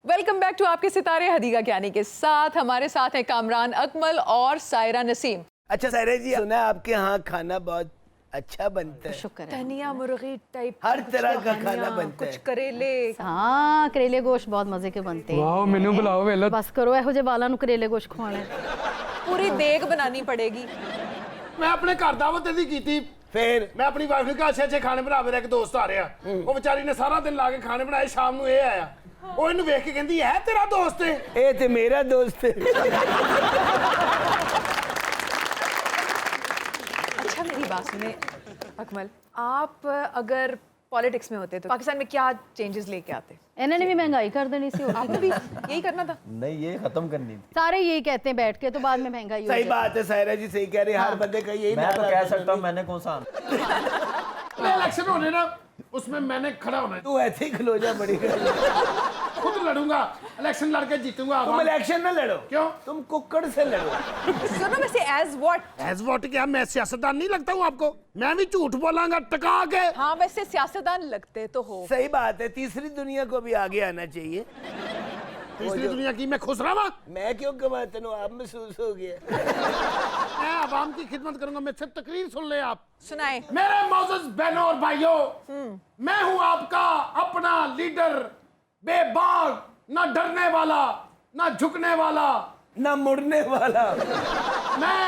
Welcome back to आपके सितारे हदीका ज्ञानी के साथ। हमारे साथ हैं कामरान अकमल और सायरा नसीम। अच्छा सायरा जी, सुना है आपके यहाँ खाना बहुत अच्छा बनता है। शुक्र है। धनिया मुर्गी टाइप हर तरह का खाना बनता है। कुछ करेले। हाँ, करेले गोश्त बहुत मजे के बनते हैं। वाह, मेनू बुलाओ वेला। बस करो ਇਹੋ ਜਿਹੇ ਬਾਲਾਂ ਨੂੰ ਕਰੇਲੇ ਗੋਸ਼ਤ ਖਵਾਉਣਾ। पूरी देग बनानी पड़ेगी। मैं अपने घर दावत दी की थी, फिर मैं अपनी वाइफ ने कहा अच्छे अच्छे खाने बना। मेरा एक दोस्त आ रहा, वो बेचारी ने सारा दिन ला के खाने बनाए, शाम ਨੂੰ ਇਹ ਆਇਆ, ਉਹ ਇਹਨੂੰ ਵੇਖ ਕੇ ਕਹਿੰਦੀ ਹੈ ਤੇਰਾ ਦੋਸਤ ਹੈ। ये तो मेरा दोस्त है। अच्छा मेरी बात सुने अकमल, आप अगर पॉलिटिक्स में होते तो पाकिस्तान में क्या चेंजेस लेके आते? ਇਹਨਾਂ ਨੇ ਵੀ ਮਹਿੰਗਾਈ ਕਰ देनी सी। आपने भी यही करना था। नहीं, ये खत्म करनी थी। सारे यही कहते हैं बैठ के, तो बाद में महंगाई हो सही जाती बात है सायरा जी, सही कह रहे हैं। हर बंदे का यही मैं तो नारा कह है। सकता हूँ, मैंने कौन सा इलेक्शन होने ना, उसमें मैंने खड़ा होना है, तू ऐसे ही खलो जा, बड़ी खुद लड़ूंगा, इलेक्शन लड़के जीतूंगा। तुम इलेक्शन ना लड़ो। क्यों? तुम कुक्कड़ से लड़ो। सुनो वैसे एज व्हाट? एज वोट क्या, मैं सियासतदान नहीं लगता हूँ आपको? मैं भी झूठ बोलांगा टका के। हाँ वैसे सियासतदान लगते तो हो। सही बात है, तीसरी दुनिया को भी आगे आना चाहिए। तीसरी दुनिया की मैं खुश रहा, मैं क्यों कमाता हूँ, आप महसूस हो गया। मैं आवाम की खिदमत करूंगा। मेरे से तकरीर सुन ले आप। सुनाए। मेरे मोअज़्ज़ज़ बहनों और भाइयों, मैं हूं आपका अपना लीडर, बेबाक, ना डरने वाला, ना झुकने वाला, ना मुड़ने वाला। मैं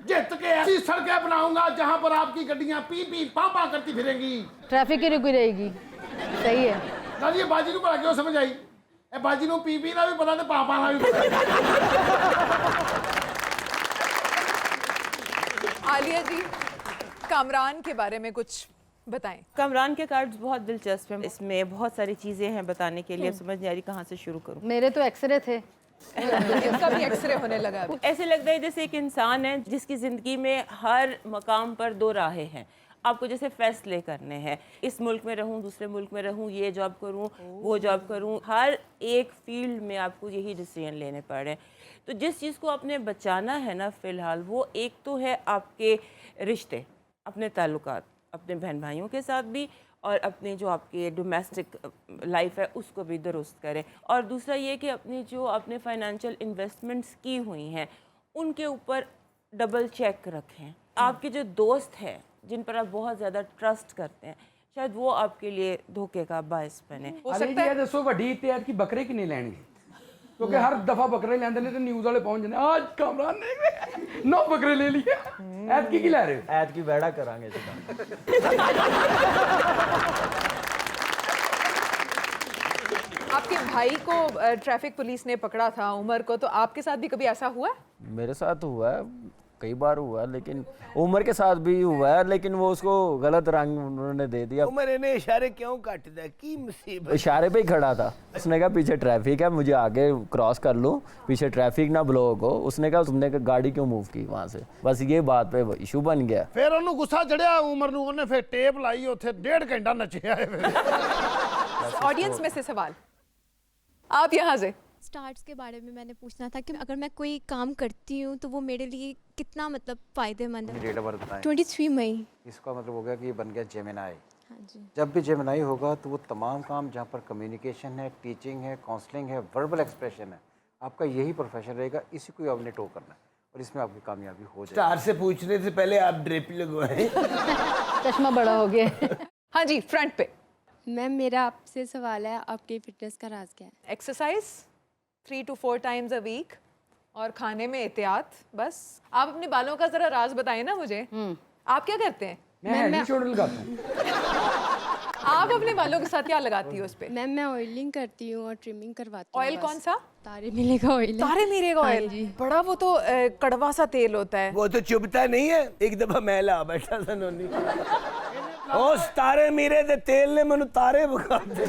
जित के ऐसी सड़कें बनाऊंगा जहां पर आपकी गड्डियां पी पी पापा करती फिरेंगी। ट्रैफिक ही रुकी रहेगी। सही है। दादी ये बाजी को क्यों समझ आई? ए बाजी को पी पी ना भी पता, तो पापा ना भी पता। आलिया जी, कामरान के बारे में कुछ बताएं। कामरान के कार्ड्स बहुत दिलचस्प हैं, इसमें बहुत सारी चीज़ें हैं बताने के लिए। समझ नहीं आ रही कहाँ से शुरू करूँ। मेरे तो एक्सरे थे। इसका भी एक्सरे होने लगा अभी। ऐसे लगता है जैसे एक इंसान है जिसकी ज़िंदगी में हर मकाम पर दो राहें हैं। आपको जैसे फैसले करने हैं, इस मुल्क में रहूं, दूसरे मुल्क में रहूं, ये जॉब करूं, वो जॉब करूं। हर एक फील्ड में आपको यही डिसीजन लेने पड़े। तो जिस चीज़ को आपने बचाना है ना फ़िलहाल, वो एक तो है आपके रिश्ते, अपने ताल्लुकात, अपने बहन भाइयों के साथ भी, और अपने जो आपके डोमेस्टिक लाइफ है उसको भी दुरुस्त करें। और दूसरा ये कि अपनी जो आपने फाइनेंशियल इन्वेस्टमेंट्स की हुई हैं उनके ऊपर डबल चेक रखें। आपके जो दोस्त हैं जिन पर आप बहुत ज़्यादा ट्रस्ट करते हैं, शायद वो आपके लिए धोखे का बायस बने। हो अली सकता जी, है ये दसो वड्डी इत्तेहाद की बकरे किन्ने लैने? क्योंकि हर दफा बकरे लेंदे ने तो न्यूज़ वाले पहुंच जाते, आज कामरान ने 9 बकरे ले लिए। ऐत की लै रहे हो? ऐद की बेड़ा करांगे इसका। आपके भाई को ट्रैफिक पुलिस ने पकड़ा था, उमर को, तो आपके साथ भी कभी ऐसा हुआ? मेरे साथ हुआ है, कई बार हुआ है, लेकिन उमर के साथ भी हुआ है, लेकिन वो उसको गलत रंग उन्होंने दे दिया। उमर इन्हें इशारे क्यों काटता, की मुसीबत। इशारे पे ही खड़ा था। उसने कहा पीछे ट्रैफिक है, मुझे आगे क्रॉस कर लूँ, पीछे ट्रैफिक ना ब्लॉक हो। उसने कहा तुमने गाड़ी क्यों मूव की वहाँ से? बस ये बात पे इशू बन गया। फिर ਉਹਨੂੰ ਗੁੱਸਾ ਚੜਿਆ ਉਮਰ ਨੂੰ, ਉਹਨੇ ਫਿਰ ਟੇਪ ਲਾਈ, ਉੱਥੇ 1.5 ਘੰਟਾ ਨੱਚਿਆ ਹੈ। ऑडियंस में से सवाल, आप यहाँ से। स्टार्ट्स के बारे में मैंने पूछना था कि अगर मैं कोई काम करती हूँ तो वो मेरे लिए कितना मतलब फ़ायदेमंद है। डेट ऑफ बर्थ बताएं। 23 मई। इसका मतलब हो गया कि ये बन गया जेमिनाई। हाँ जी। जब भी जेमिनाई होगा तो वो तमाम काम जहाँ पर कम्युनिकेशन है, टीचिंग है, काउंसलिंग है, वर्बल एक्सप्रेशन है, आपका यही प्रोफेशन रहेगा, इसी को आपने टो करना है और इसमें आपकी कामयाबी हो जाएगी। स्टार से पूछने से पहले आप ड्रिप लगवाएं। चश्मा बड़ा हो गया। हाँ जी, फ्रंट पे। मैम मेरा आपसे सवाल है, आपकी फ़िटनेस का राज क्या है? Exercise 3 to 4 times a week और खाने में एहतियात। बस आप अपने बालों का जरा राज बताएं ना मुझे। आप क्या करते हैं? मैं हैंडी शोल्डर लगाता हूँ। आप अपने बालों के साथ क्या लगाती हो उस पे? मैम मैं ऑयलिंग करती हूँ और ट्रिमिंग करवाती हूँ। ऑयल बस। कौन सा? तारे मिले का ऑयल। तारे मीरे का ऑयल। बड़ा वो तो कड़वा सा तेल होता है। वो तो चुभता नहीं है। एक दफा मैं ला बैठा था नोनी, उस तारे मीरे दे तेल ने मैनू तारे बखा दे।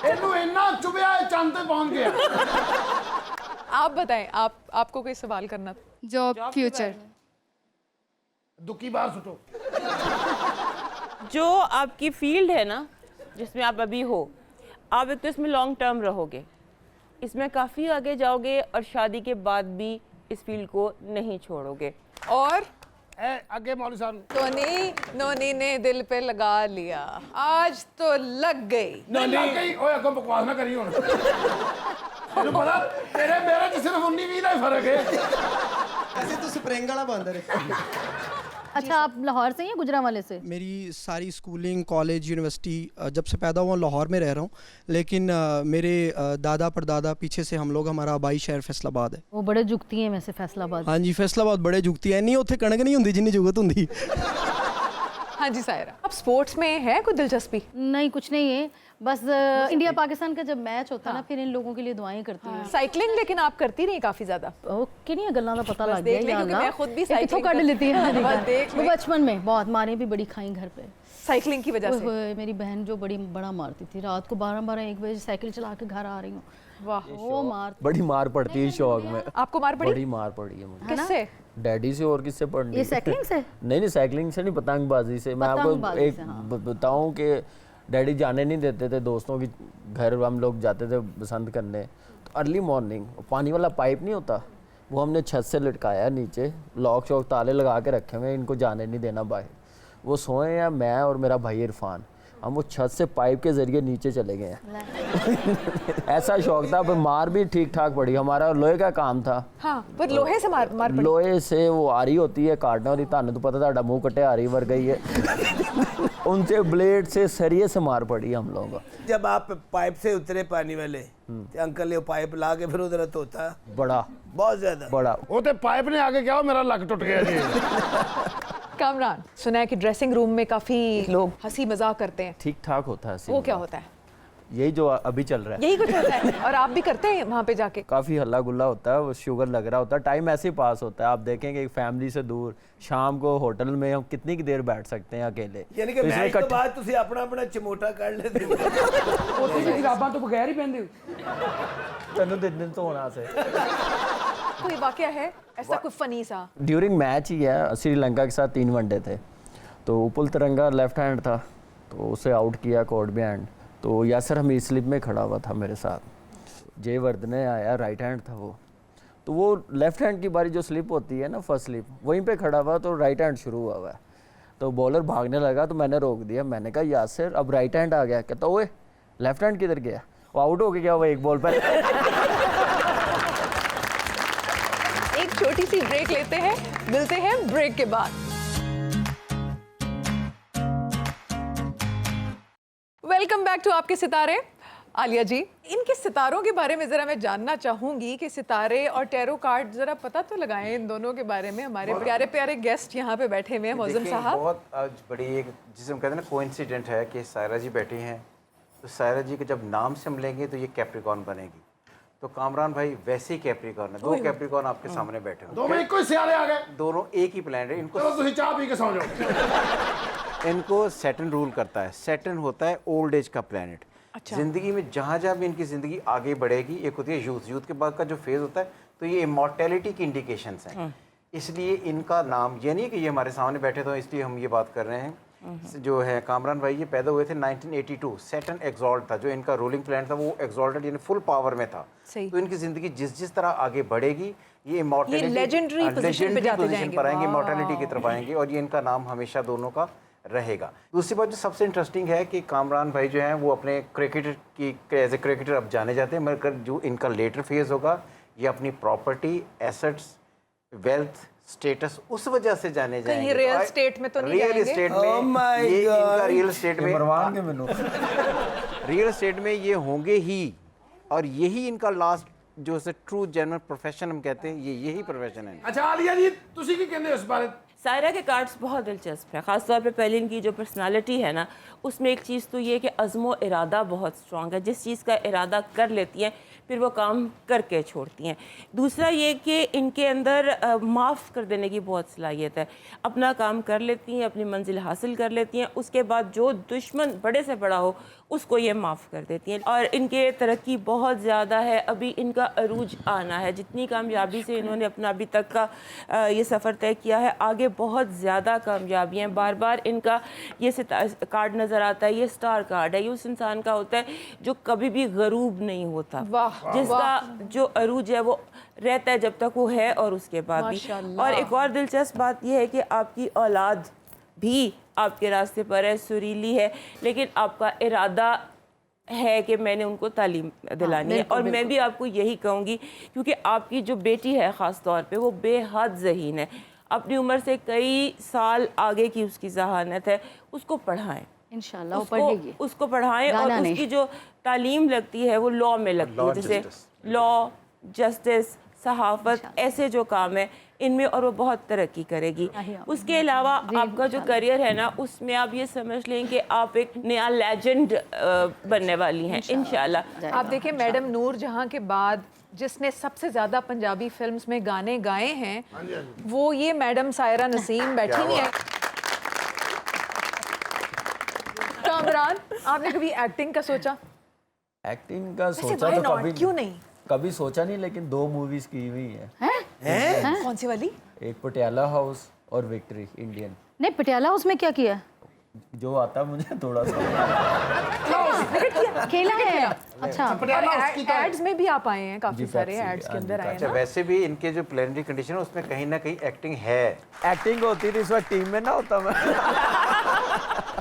ਇਹਨੂੰ ਇੰਨਾ ਚੁਭਿਆ ਚੰਦ ਤੇ ਪਹੁੰਚ ਗਿਆ। आप बताएं, आपको कोई सवाल करना था? Job future. दुखी बाहर सुटो। जो आपकी फील्ड है ना जिसमें आप अभी हो, आप एक तो इसमें लॉन्ग टर्म रहोगे, इसमें काफ़ी आगे जाओगे और शादी के बाद भी इस फील्ड को नहीं छोड़ोगे। और आगे मौलवी साहब नोनी ने दिल पे लगा लिया, आज तो लग गई। नहीं लग गई। ओए अगों बकवास ना करी हुण। तेनू पता तेरे मेरे च सिर्फ 19-20 ਦਾ ਹੀ फर्क है। ऐसे तो स्प्रिंग वाला बंद है। अच्छा, आप लाहौर से हैं या गुजरांवाले से? मेरी सारी स्कूलिंग, कॉलेज, यूनिवर्सिटी जब से पैदा हुआ लाहौर में रह रहा हूँ, लेकिन मेरे दादा परदादा पीछे से हम लोग, हमारा आबाई शहर फैसलाबाद है। वो बड़े जुगती हैं वैसे फैसलाबाद। हाँ जी, फैसलाबाद बड़े जुगती है, नहीं उत्थे कणक नहीं हुंदी जिन्नी जुगत हुंदी। हाँ जी सायरा, अब स्पोर्ट्स में है कोई दिलचस्पी? नहीं, कुछ नहीं है, बस इंडिया पाकिस्तान का जब मैच होता है ना, फिर इन लोगों के लिए दुआएं करती हूँ। साइकिलिंग लेकिन आप करती नहीं काफी ज्यादा? ओके, नहीं गल्ला का पता बस लग गया देख ले, या क्योंकि अल्लाह। मैं खुद भी ये कित्थों साइकिलिंग काट लेती है मेरी बस जान। देख वो ले। बचपन में बहुत मारें भी बड़ी खाई घर पे साइकिलिंग की वजह से। ओए, मेरी बहन जो बड़ा मारती थी, रात को 12-1 बजे साइकिल चला के घर आ रही हूँ, वाह, वो मार। बड़ी मार पड़ती है शौक में। आपको मार पड़ी? बड़ी मार पड़ी है मुझे। किससे? डैडी से। और किससे पढ़नी? ये साइकिलिंग से? नहीं, साइकिलिंग से नहीं, पतंगबाजी से। मैं आपको पतंगबाजी एक से, हाँ। बताऊं कि डैडी जाने नहीं देते थे दोस्तों की घर, हम लोग जाते थे पसंद करने। तो अर्ली मॉर्निंग पानी वाला पाइप नहीं होता, वो हमने छत से लटकाया नीचे, लॉक शॉक ताले लगा के रखे हुए, इनको जाने नहीं देना बाहर। वो सोए हैं, मैं और मेरा भाई इरफान, हम वो छत से पाइप के जरिए नीचे चले गए हैं। ऐसा शौक था। पर मार भी ठीक ठाक पड़ी, हमारा लोहे का काम था। हाँ, पर लोहे से मार पड़ी? लोहे से वो आरी होती है काटने वाली, ताने तो पता था मुंह कटे आरी वर गई है। उनसे ब्लेड से सरिये से मार पड़ी हम लोगों को। जब आप पाइप से उतरे पानी वाले, तो अंकल ने पाइप ला के फिर उधर होता बड़ा, बहुत ज्यादा बड़ा। वो तो पाइप ने आगे क्या, मेरा लक टूट गया जी। कामरान, सुना है कि ड्रेसिंग रूम में काफी लोग हंसी मजाक करते हैं, ठीक ठाक होता है। वो क्या होता है? यही जो अभी चल रहा है, यही कुछ होता है? और आप भी करते हैं वहाँ पे जाके? काफ़ी हल्ला गुल्ला होता है, वो शुगर लग रहा होता है, टाइम ऐसे ही पास होता है। आप देखेंगे एक फैमिली से दूर शाम को होटल में हम कितनी की देर बैठ सकते हैं अकेले। यानी कि मैच तो बाद तुसी अपना अपना चमोटा कर लेते हो। ਉੱਥੇ ਤੁਸੀਂ ਰਾਬਾਂ ਤੋਂ ਬਗੈਰ ਹੀ ਪੈਂਦੇ ਹੋ। तैनूं दिन तो होना से कोई वाकया है ऐसा कोई फनी सा? ड्यूरिंग मैच ही है, श्रीलंका के साथ 3 वनडे थे, तो उपल तिरंगा लेफ्ट हैंड था, तो उसे आउट किया कोर्ट बिहाइंड। तो यासर हमीद स्लिप में खड़ा हुआ था मेरे साथ, जय वर्धने आया, राइट हैंड था वो, तो वो लेफ्ट हैंड की बारी जो स्लिप होती है ना, फर्स्ट स्लिप, वहीं पे खड़ा हुआ, तो राइट हैंड शुरू हुआ हुआ है। तो बॉलर भागने लगा तो मैंने रोक दिया, मैंने कहा यासर अब राइट हैंड आ गया। कहता ओए लेफ्ट हैंड किधर गया? वो आउट हो गया वो एक बॉल पर। एक छोटी सी ब्रेक लेते हैं, मिलते हैं ब्रेक के बाद। वेलकम बैक टू आपके सितारे। आलिया जी, इनके सितारों के बारे में जरा मैं जानना चाहूंगी कि सितारे और टैरो कार्ड जरा पता तो लगाएं इन दोनों के बारे में। हमारे प्यारे प्यारे गेस्ट यहाँ पे बैठे हुए हैं, मौजम देखिए, साहब। बहुत आज बड़ी एक जिसे हम कहते हैं ना कोइंसिडेंट है कि सायरा जी बैठी हैं, तो सायरा जी के जब नाम से हम लेंगे तो ये कैप्रिकॉर्न बनेगी। तो कामरान भाई वैसे ही कैप्रिकॉर्न है, 2 कैप्रिकॉर्न आपके सामने बैठे हैं, 2 में एक कोई सियारे आ गए, दोनों एक ही प्लैनेट है। इनको चलो तुसी चाय पी के सो जाओ। इनको सैटर्न रूल करता है। सैटर्न होता है ओल्ड एज का प्लैनेट। अच्छा। जिंदगी में जहाँ जहाँ भी इनकी ज़िंदगी आगे बढ़ेगी, एक होती है यूथ के बाद का जो फेज़ होता है, तो ये इमॉर्टेलिटी की इंडिकेशंस हैं। इसलिए इनका नाम, ये नहीं कि ये हमारे सामने बैठे तो इसलिए हम ये बात कर रहे हैं। जो है कामरान भाई, ये पैदा हुए थे 1982, सैटर्न एक्सॉल्ट था जो इनका रूलिंग प्लैनेट था, वो एक्सॉल्टेड यानी फुल पावर में था। सही। तो इनकी ज़िंदगी जिस तरह आगे बढ़ेगी, ये इमॉर्टेलिटी, legendary position पे जाते जाएंगे। पर आएंगे, इमॉर्टेलिटी की तरफ आएंगे, और ये इनका नाम हमेशा दोनों का रहेगा। दूसरी बात जो सबसे इंटरेस्टिंग है कि कामरान भाई जो हैं वो अपने क्रिकेटर की एज ए क्रिकेटर अब जाने जाते हैं, मगर जो इनका लेटर फेज होगा ये अपनी प्रॉपर्टी, एसेट्स, वेल्थ, स्टेटस उस वजह से जाने जाएंगे। कहीं रियल एस्टेट में तो नहीं रियल जाएंगे? एस्टेट Oh में my ये God! इनका रियल एस्टेट में मरवान के मैनू रियल एस्टेट में ये होंगे ही, और यही इनका लास्ट जो से ट्रू जेन्युइन प्रोफेशन हम कहते हैं, ये यही प्रोफेशन है। अच्छा आलिया जी, तुसी की कहते हो इस बारे? सायरा के कार्ड्स बहुत दिलचस्प है, ख़ासतौर पे पहले इनकी जो पर्सनालिटी है ना, उसमें एक चीज़ तो ये कि अज़्म इरादा बहुत स्ट्रॉन्ग है। जिस चीज़ का इरादा कर लेती हैं फिर वो काम करके छोड़ती हैं। दूसरा ये कि इनके अंदर माफ़ कर देने की बहुत सलाहियत है। अपना काम कर लेती हैं, अपनी मंजिल हासिल कर लेती हैं, उसके बाद जो दुश्मन बड़े से बड़ा हो उसको ये माफ़ कर देती हैं। और इनके तरक्की बहुत ज़्यादा है, अभी इनका अरूज आना है। जितनी कामयाबी से इन्होंने अपना अभी तक का ये सफ़र तय किया है, आगे में बहुत ज़्यादा कामयाबी हैं। बार बार इनका ये कार्ड नज़र आता है, ये स्टार कार्ड है, ये उस इंसान का होता है जो कभी भी गरूब नहीं होता, जिसका जो अरूज है वो रहता है जब तक वो है और उसके बाद भी। और एक और दिलचस्प बात यह है कि आपकी औलाद भी आपके रास्ते पर है, सुरीली है, लेकिन आपका इरादा है कि मैंने उनको तालीम दिलानी है। और मैं भी आपको यही कहूँगी, क्योंकि आपकी जो बेटी है ख़ास तौर पे वो बेहद ज़हीन है, अपनी उम्र से कई साल आगे की उसकी ज़हानत है, उसको पढ़ाएं इंशाल्लाह, वो पढ़ेगी। उसको पढ़ाएं और उसकी जो तालीम लगती है वो लॉ में लगती है, जैसे लॉ, जस्टिस, सहाफ़त, ऐसे जो काम है इनमें, और वो बहुत तरक्की करेगी। उसके अलावा आपका जो करियर है ना, उसमें आप ये समझ लें कि आप एक नया लेजेंड बनने वाली हैं इंशाल्लाह। आप देखिए मैडम नूर जहां के बाद जिसने सबसे ज़्यादा पंजाबी फिल्म्स में गाने गाए हैं वो ये मैडम सायरा नसीम बैठी हुई है। कामरान, आपने कभी एक्टिंग का सोचा? एक्टिंग का वैसे सोचा why तो not? कभी क्यों नहीं? कभी सोचा नहीं, लेकिन 2 मूवीज की हुई है। कौन सी वाली? एक पटियाला हाउस और विक्ट्री इंडियन। नहीं, पटियाला उसमें क्या किया? जो आता मुझे थोड़ा सा खेला है। अच्छा, एड्स में भी आप आए हैं, काफी सारे एड्स के अंदर आए अच्छा, हैं। वैसे भी इनके जो प्लेनरी कंडीशन है उसमें कहीं ना कहीं एक्टिंग है। एक्टिंग होती थी, इस वक्त टीम में ना होता मैं।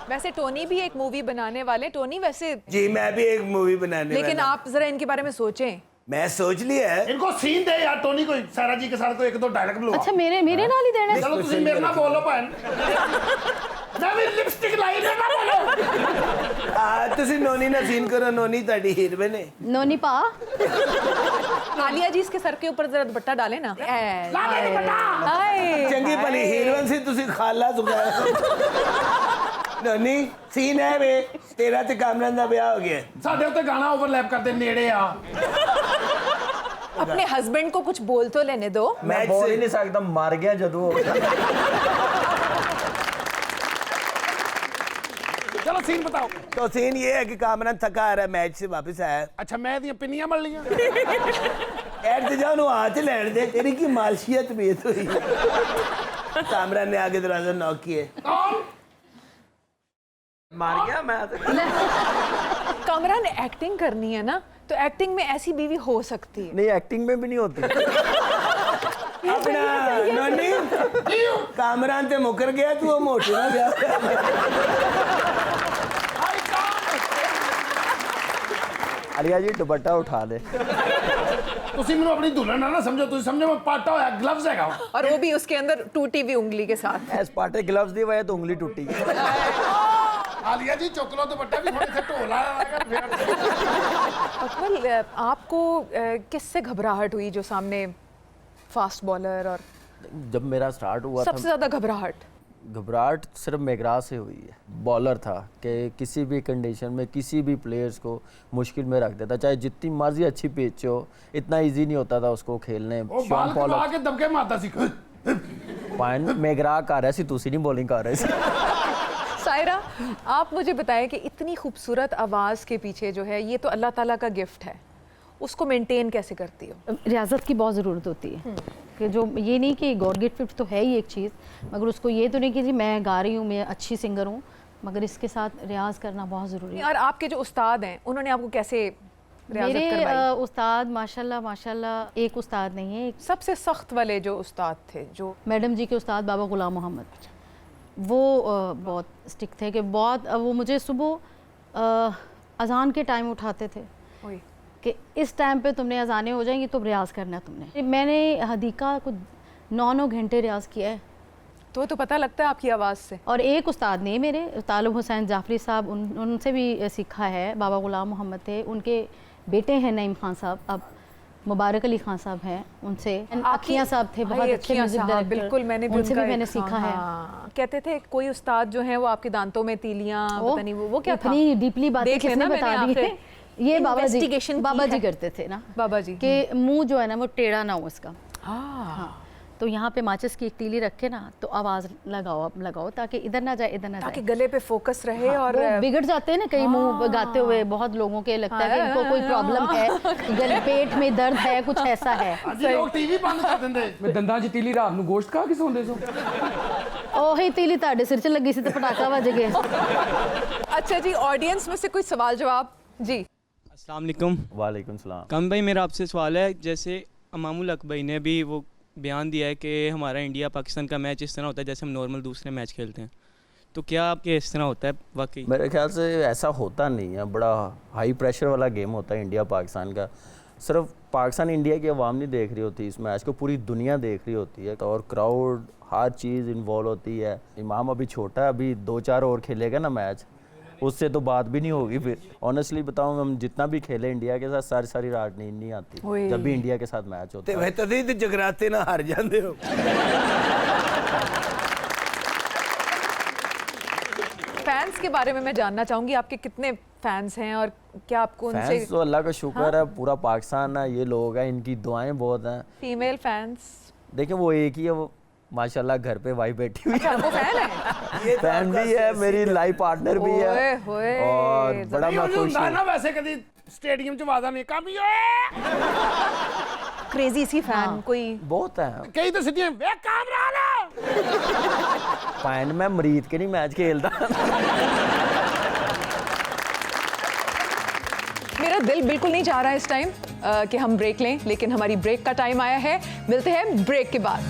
वैसे टोनी भी एक मूवी बनाने वाले, टोनी वैसे जी मैं भी एक मूवी बनाने लेकिन वाला। आप जरा इनके बारे में सोचें। मैं सोच लिया है। इनको सीन दे यार टोनी को, सारा जी के साथ को 1-2 डायलॉग बुलवा। अच्छा, मेरे नाल ही देना है। चलो तुम मेरे ना बोलो भैन, जब लिपस्टिक लाई ना बोलो। तुसी नोनी ना सीन करो, नोनी ताड़ी हीरोइन है। नोनी पा आलिया जी इसके सर के ऊपर जरा दुपट्टा डाले ना। लागे दुपट्टा। चंगी भली हीरोइन सी तुसी खाला सुखाया। नोनी सीन है वे तेरा ते कामरान दा ब्याह हो गया। साडे उत्ते गाना ओवरलैप करते नेड़े आ। अपने हस्बैंड को कुछ बोल तो लेने दो। मैं बोल ही नहीं सकता, मार गया जदू। चलो सीन बताओ। तो सीन ये है कि कामरान थका आ रहा है, मैच से वापस आया। अच्छा, मैं दी पिन्नियां मल लियां। ऐड ते जाओ नु हाथ लैण दे, तेरी की मालशियत बेत हुई। कामरान ने आगे दरवाजा नॉक किए। कौन? मार गया मैं। कामरान एक्टिंग करनी है ना, तो एक्टिंग में ऐसी बीवी हो सकती है। नहीं, एक्टिंग में भी नहीं होती। अपना नोनी कामरान ते मुकर गया, तू वो मोटी ना ब्याह आलिया जी दुपट्टा उठा दे। तुसी मेनू अपनी दुल्हन ना समझो, तुसी समझो मैं पाटा होया ग्लव्स हैगा, और वो भी उसके अंदर टूटी हुई उंगली के साथ। एस पाटे ग्लव्स दी वजह तो उंगली टूटी। आलिया जी चुक लो दुपट्टा भी, थोड़े से ढोला लगा फिर। अकमल, आपको किससे घबराहट हुई जो सामने फास्ट बॉलर? और जब मेरा स्टार्ट हुआ सबसे ज्यादा घबराहट सिर्फ मेगरा से हुई है। बॉलर था कि किसी भी कंडीशन में किसी भी प्लेयर्स को मुश्किल में रख देता, चाहे जितनी मर्जी अच्छी पिच हो, इतना इजी नहीं होता था उसको खेलने। शॉन पॉल के दबके मारता सी। पॉइंट मेगरा कर रहा सी, तुसी नहीं बॉलिंग कर रहे सी। सायरा, आप मुझे बताएं कि इतनी खूबसूरत आवाज़ के पीछे जो है, ये तो अल्लाह ताला का गिफ्ट है, उसको मेंटेन कैसे करती हो? रियाजत की बहुत ज़रूरत होती है कि जो ये नहीं कि गॉड गिफ्ट तो है ही एक चीज़, मगर उसको ये तो नहीं कि जी मैं गा रही हूँ, मैं अच्छी सिंगर हूँ, मगर इसके साथ रियाज करना बहुत ज़रूरी है। और आपके जो उस्ताद हैं उन्होंने आपको कैसे रियाजत मेरे करवाई? उस्ताद माशाल्लाह एक उस्ताद नहीं है, एक सबसे सख्त वाले जो उस्ताद थे, जो मैडम जी के उस्ताद बाबा गुलाम मोहम्मद, वो बहुत स्टिक थे कि बहुत वो मुझे सुबह अजान के टाइम उठाते थे कि इस टाइम पे तुमने अजानें हो जाएंगी तो रियाज़ करना है तुमने। मैंने हदीका को 9 घंटे रियाज़ किया है, तो पता लगता है आपकी आवाज़ से। और एक उस्ताद ने मेरे तालिब हुसैन जाफरी साहब, उनसे भी सीखा है। बाबा गुलाम मोहम्मद थे, उनके बेटे हैं नईम खान साहब, अब मुबारक अली खान साहब हैं, उनसे अखियाँ साहब थे, बहुत अच्छे म्यूजिक डायरेक्टर। बिल्कुल, मैंने भी उनसे भी मैंने सीखा है। कहते थे कोई उस्ताद जो हैं वो आपके दांतों में तीलियां, पता नहीं वो क्या था, इतनी डीपली बातें किसने बता दी है। ये बाबा जी करते थे ना, बाबा जी कि मुंह जो है ना वो टेढ़ा ना हो इसका। हाँ, तो यहाँ पे माचिस की एक तीली रख के ना तो आवाज़ लगाओ ताकि इधर ना जाए इधर ना ताकि जाए। गले पे फोकस रहे और वो बिगड़ जाते हैं ना कई मुंह गाते हुए, बहुत लोगों के लगता है कि इनको कोई प्रॉब्लम है, गले पेट में दर्द है, कुछ ऐसा है। जी लोग टीवी बंद कर देंगे। मैं दंदां च तीली रात ਨੂੰ ਗੋਸ਼ਤ ਖਾ ਕੇ ਸੌਂਦੇ ਸੋ। ਉਹੀ तीली ਤੁਹਾਡੇ सिर च लगी सी तो पटाखा बज गया। अच्छा जी, ऑडियंस में से कोई सवाल जवाब जी। अस्सलाम वालेकुम। वालेकुम सलाम। कम भाई मेरा आपसे सवाल है, जैसे अमामुल हक भाई ने भी वो बयान दिया है कि हमारा इंडिया पाकिस्तान का मैच इस तरह होता है जैसे हम नॉर्मल दूसरे मैच खेलते हैं, तो क्या आपके इस तरह होता है वाकई? मेरे ख्याल से ऐसा होता नहीं है, बड़ा हाई प्रेशर वाला गेम होता है इंडिया पाकिस्तान का। सिर्फ पाकिस्तान इंडिया की आवाम नहीं देख रही होती इस मैच को, पूरी दुनिया देख रही होती है, और क्राउड हर चीज़ इन्वॉल्व होती है। इमाम अभी छोटा है, अभी 2-4 ओवर खेलेगा ना मैच, उससे तो बात भी नहीं होगी फिर। ऑनेस्टली बताऊं, हम जितना भी खेले इंडिया के साथ, सारी रात नींद नहीं आती जब भी इंडिया के साथ मैच होता है। ते जगराते ना हार जाते हो। फैंस के बारे में मैं जानना चाहूंगी, आपके कितने फैंस हैं और क्या आपको उनसे? फैंस तो अल्लाह का शुक्र है, पूरा पाकिस्तान है, ये लोग हैं, इनकी दुआएं बहुत हैं। Female fans? देखिए वो एक ही है, वो माशाल्लाह घर पे वाइफ बैठी हुई अच्छा, वो फैन है? फैन भी है, मेरी लाइफ पार्टनर भी है, और बड़ा मैं खुश हूं। ना वैसे कभी स्टेडियम च वादा नहीं कभी क्रेजी सी फैन कोई? बहुत है कई तो सीधे वे कामरान फैन। मैं मरीद के नहीं मैच खेलता। मेरा दिल बिल्कुल नहीं चाह रहा है इस टाइम कि हम ब्रेक लें, लेकिन हमारी ब्रेक का टाइम आया है। मिलते हैं ब्रेक के बाद।